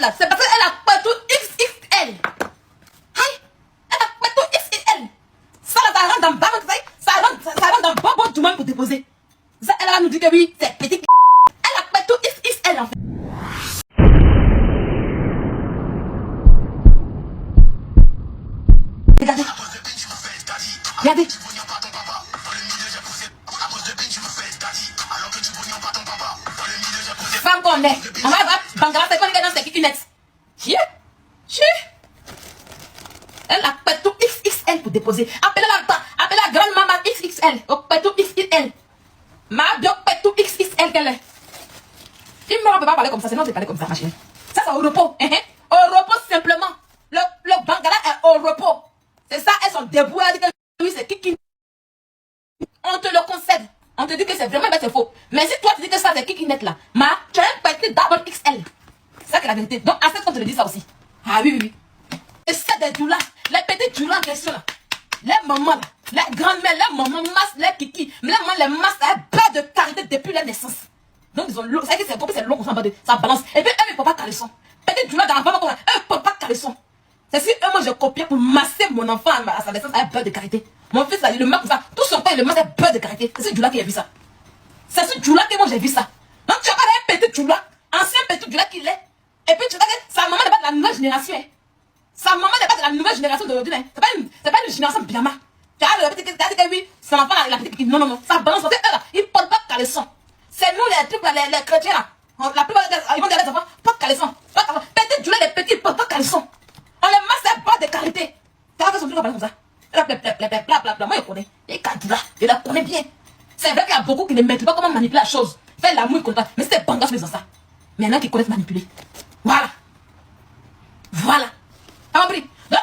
là, c'est parce qu'elle a pas tout XXL. Aïe, elle a pas tout XXL. Ça là, ça rentre dans Baron, ça rentre dans Bobo du monde pour déposer. Ça, elle va nous dire que oui, c'est petit. Elle a pas tout XXL en fait. Regardez. Regardez. Femme qu'on est. On va voir Bangala, c'est quoi les gars dans ces kikinettes. Chier. Elle a pas tout XXL pour déposer. Appelez la grande maman XXL. Pas tout XXL. Ma bio pas tout XXL qu'elle est. Il ne peut pas parler comme ça, sinon c'est parler comme ça, ma chérie. Ça, c'est au repos. Au repos simplement. Le Bangala est au repos. C'est ça, elles sont debout. Elle dit que oui, c'est kiki. On te le concède. On te dit que c'est vraiment c'est faux. Mais si toi tu dis que ça c'est kikinette là, tu as un petit double XL. C'est ça qui est la vérité. Donc à cette fois tu le dis ça aussi. Ah oui. Et c'est des doulas, les petits doulas en question là. Les mamans là, les grandes-mères, les mamans masses, les kiki, les mamans, les masses, elles perdent de carité depuis la naissance. Donc ils ont l'eau, c'est long qu'on s'en bat de ça balance. Et puis elles ne peuvent pas caler son. Petit doulas dans la femme, elles ne peuvent pas caler son. C'est si moi je copiais pour masser mon enfant à sa naissance, elle peur de carité. Mon fils là, il le met comme ça. Tout son temps, il le met, elle peur de carité. C'est ce Djoula qui a vu ça. C'est ce Djoula que moi j'ai vu ça. Donc tu as pas un petit Djoula, ancien petit Djoula qu'il est. Et puis tu vois que sa maman n'est pas de la nouvelle génération. Sa maman n'est pas de la nouvelle génération d'aujourd'hui. C'est pas une génération Biama. Tu as le petit qui dit que oui, son enfant là, il a petit qui. Non. Ça balance. Ils ne portent pas de caleçon. C'est nous les trucs là, les chrétiens là. La plupart ils vont dire les enfants, pas de caleçon. Petit Djoula, les petits, ils portent pas de caleçon. On les masse, elle pas de carité. Tu as fait son truc comme ça. Moi, je connais. Et Kadula, je la connais bien. C'est vrai qu'il y a beaucoup qui ne mettent pas comment manipuler la chose. Faire l'amour, ils ne connaissent pas. Mais c'est Banga qui fait ça. Mais il y en a qui connaissent manipuler. Voilà. T'as compris? Donc,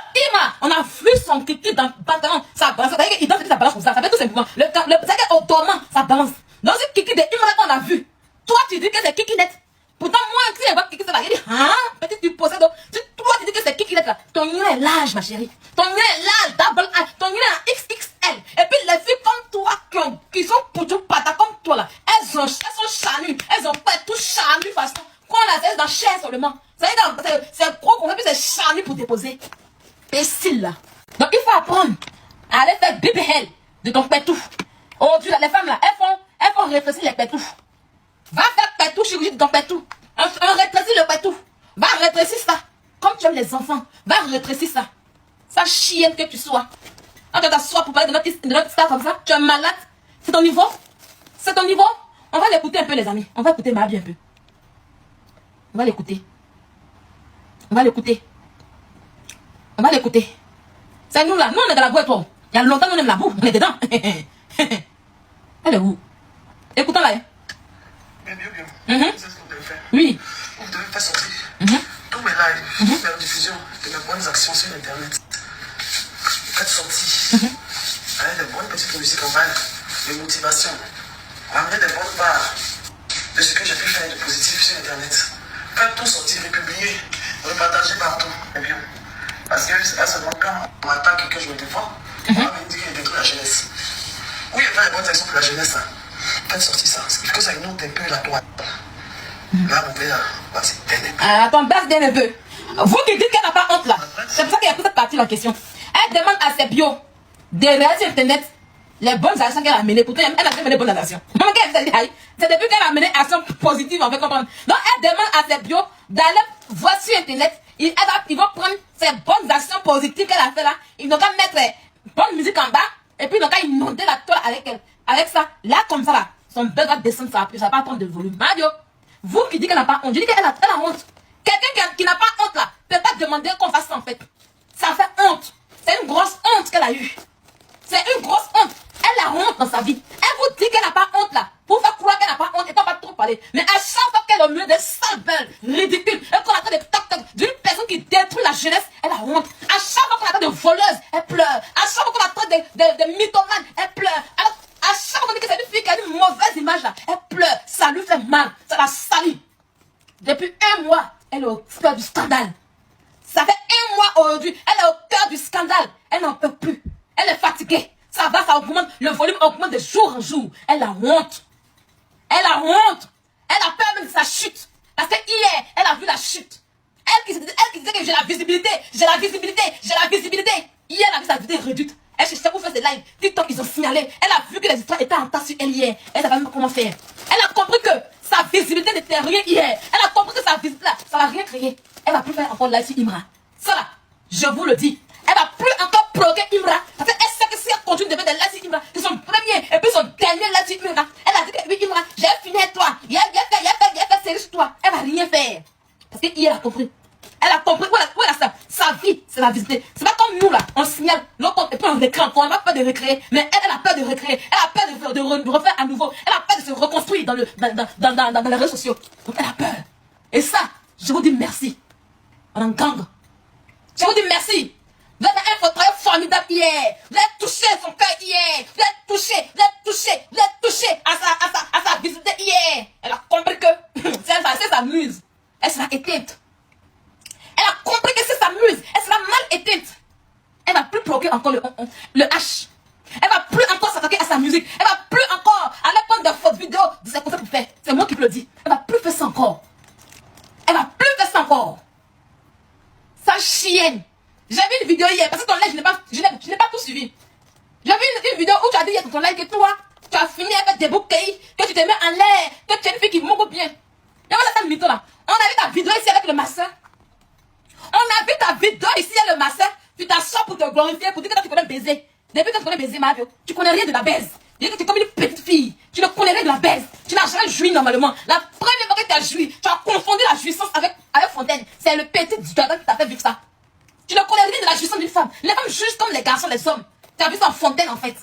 on a vu son kiki dans le pantalon. Ça balance. C'est-à-dire qu'il danse, ça balance comme ça. Ça fait tout simplement. C'est qu'au dormant, ça balance. Dans ce kiki de Imra qu'on a vu. Toi, tu dis que c'est kiki net. Pourtant, moi, si je vois kiki, ça va. Il dit, hein? Petit, tu possèdes. Toi, tu dis que c'est kiki net là. Ton nom est large, ma chérie. Ton nom est large, double A. Ton nom est XXL. Et puis, les filles comme toi, qui sont pour tout pata comme toi là, elles sont charnues. Elles ont pas tout charnues façon. Quand on la laisse dans chair seulement. C'est gros qu'on fait, puis c'est charnu pour déposer. Imbécile là. Donc, il faut apprendre à aller faire bébé hell de ton pétou. Aujourd'hui, les femmes là, elles font rétrécir les pétous. Va faire pétou chirurgie de ton pétou. On rétrécit le pétou. Va rétrécir ça. Comme tu aimes les enfants, va rétrécir ça. Ça chienne que tu sois. Quand tu t'assois pour parler de notre star comme ça, tu es malade. C'est ton niveau. C'est ton niveau. On va l'écouter un peu, les amis. On va écouter Mabi un peu. On va l'écouter. C'est nous là. Nous, on est dans la boîte. Il y a longtemps, nous, on aime la boue. On est dedans. Elle est où? Écoutons-la. Bien. C'est ce que vous devez faire. Oui. Vous devez faire sortir tous mes lives, faire diffusion de mes bonnes actions sur Internet. Faites sortir. Avec des bonnes petites musiques en balle, de motivation. Ramener des bonnes barres de ce que j'ai pu faire de positif sur Internet. Faites tout sortir, republier, repartager partout. Et bien. Parce que à ce moment quand on m'attaque et que je me défends, on va me dire qu'il détruit la jeunesse. Oui, il fait des bonnes actions pour la jeunesse. Là. Faites sortir ça. Il faut que ça inonde un peu la toile. Là, vous pouvez passer un peu. Attends, baisse bien un peu. Vous qui dites qu'elle n'a pas honte là. C'est pour ça qu'il y a toute cette partie en question. Elle demande à ses bios de réaliser sur Internet les bonnes actions qu'elle a menées. Pourtant, elle a fait mené bonnes actions. C'est depuis qu'elle a mené actions positives, on fait comprendre. Donc, elle demande à ses bios d'aller voir sur Internet. Ils vont prendre ces bonnes actions positives qu'elle a fait là. Ils n'ont qu'à mettre bonne musique en bas. Et puis, ils n'ont qu'à inonder la toile avec elle. Avec ça, là, comme ça là, son bel va descendre, ça va pas prendre de volume. Mario, vous qui dites qu'elle n'a pas honte, je dis qu'elle a honte. Quelqu'un qui n'a pas honte là, ne peut pas demander qu'on fasse ça en fait. Ça fait honte. C'est une grosse honte qu'elle a eue. C'est une grosse honte. Elle a honte dans sa vie. Elle vous dit qu'elle n'a pas honte là. Pour faire croire qu'elle n'a pas honte et qu'on va trop parler. Mais à chaque fois qu'elle est au milieu des sales belles, ridicules, et qu'on attend des toc-toc d'une personne qui détruit la jeunesse, elle a honte. À chaque fois qu'on attend des voleuses, elle pleure. À chaque fois qu'on attend des mythomanes, elle pleure. Alors, à chaque fois qu'on dit que c'est une fille qui a une mauvaise image là, elle pleure. Ça lui fait mal. Ça la salit. Depuis un mois, elle est au cœur du scandale. Ça fait un mois aujourd'hui, elle est au cœur du scandale. Elle n'en peut plus. Elle est fatiguée. Ça va, ça augmente. Le volume augmente de jour en jour. Elle a honte. Elle a honte. Elle a peur même de sa chute. Parce que hier, elle a vu la chute. Elle disait que j'ai la visibilité, j'ai la visibilité, j'ai la visibilité. Hier, elle a vu sa vidéo réduite. Elle cherchait où faire des lives. TikTok, ils ont signalé. Elle a vu que les histoires étaient en tas sur elle hier. Elle savait même pas comment faire. Elle a compris que sa visibilité n'était rien hier. Elle a compris que sa visibilité, là, ça va rien créer. Elle va plus faire encore live sur Imra. Ça là, je vous le dis. Elle va plus encore bloquer Imra. Parce qu'elle sait que si elle continue de faire des lives sur Imra, c'est son premier et puis son dernier live sur Imra. Elle a dit que oui, Imra, j'ai fini avec toi. J'ai fait série sur toi. Elle va rien faire. Parce que hier, elle a compris. Elle a compris. Voilà ça. Sa vie, c'est la visibilité. C'est pas comme nous là. On signale. L'autre, et puis on recrée encore. On n'a pas peur de recréer. Mais elle a peur de recréer. Elle a peur de refaire à nouveau. Elle a peur de se reconstruire dans les réseaux sociaux. Donc elle a peur. Et ça, je vous dis merci. On en gang. Je vous dis merci. Vous avez un travail formidable hier. Vous avez touché son cœur hier. Vous avez touché à sa visibilité hier. Elle a compris que c'est sa muse. Elle sera éteinte. Elle a compris que c'est sa muse. Elle sera mal éteinte. Elle va plus bloquer encore le H. Elle va plus encore s'attaquer à sa musique. Elle va plus encore aller prendre des fautes vidéos de ses conseils pour faire. C'est moi qui te le dis. Elle va plus faire ça encore. Elle va plus faire ça encore. Sa chienne. J'ai vu une vidéo hier parce que ton live, je n'ai pas tout suivi. J'ai vu une vidéo où tu as dit hier dans ton live que toi, tu as fini avec des bouquets, que tu te mets en l'air, que tu es une fille qui mourra bien. Et voilà ta mytho là. On a vu ta vidéo ici avec le masseur. On a vu ta vidéo ici avec le masseur. Tu t'assois pour te glorifier, pour dire que toi tu connais baiser. Depuis que tu connais baiser, Mario, tu connais rien de la baise. Tu es comme une petite fille. Tu ne connais rien de la baise. Tu n'as jamais joui normalement. La première fois que tu as joui, tu as confondu la jouissance avec Fontaine. C'est le petit du dragon qui t'a fait vivre ça. Tu ne connais rien de la jouissance d'une femme. Les femmes jouissent comme les garçons, les hommes. Tu as vu ça en Fontaine en fait.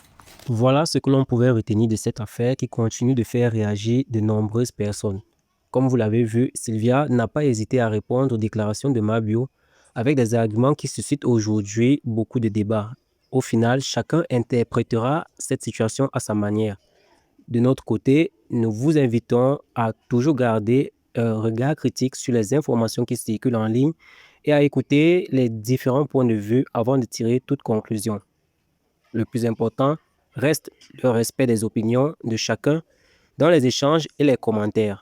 Voilà ce que l'on pouvait retenir de cette affaire qui continue de faire réagir de nombreuses personnes. Comme vous l'avez vu, Sylvia n'a pas hésité à répondre aux déclarations de Mabio avec des arguments qui suscitent aujourd'hui beaucoup de débats. Au final, chacun interprétera cette situation à sa manière. De notre côté, nous vous invitons à toujours garder un regard critique sur les informations qui circulent en ligne et à écouter les différents points de vue avant de tirer toute conclusion. Le plus important reste le respect des opinions de chacun dans les échanges et les commentaires.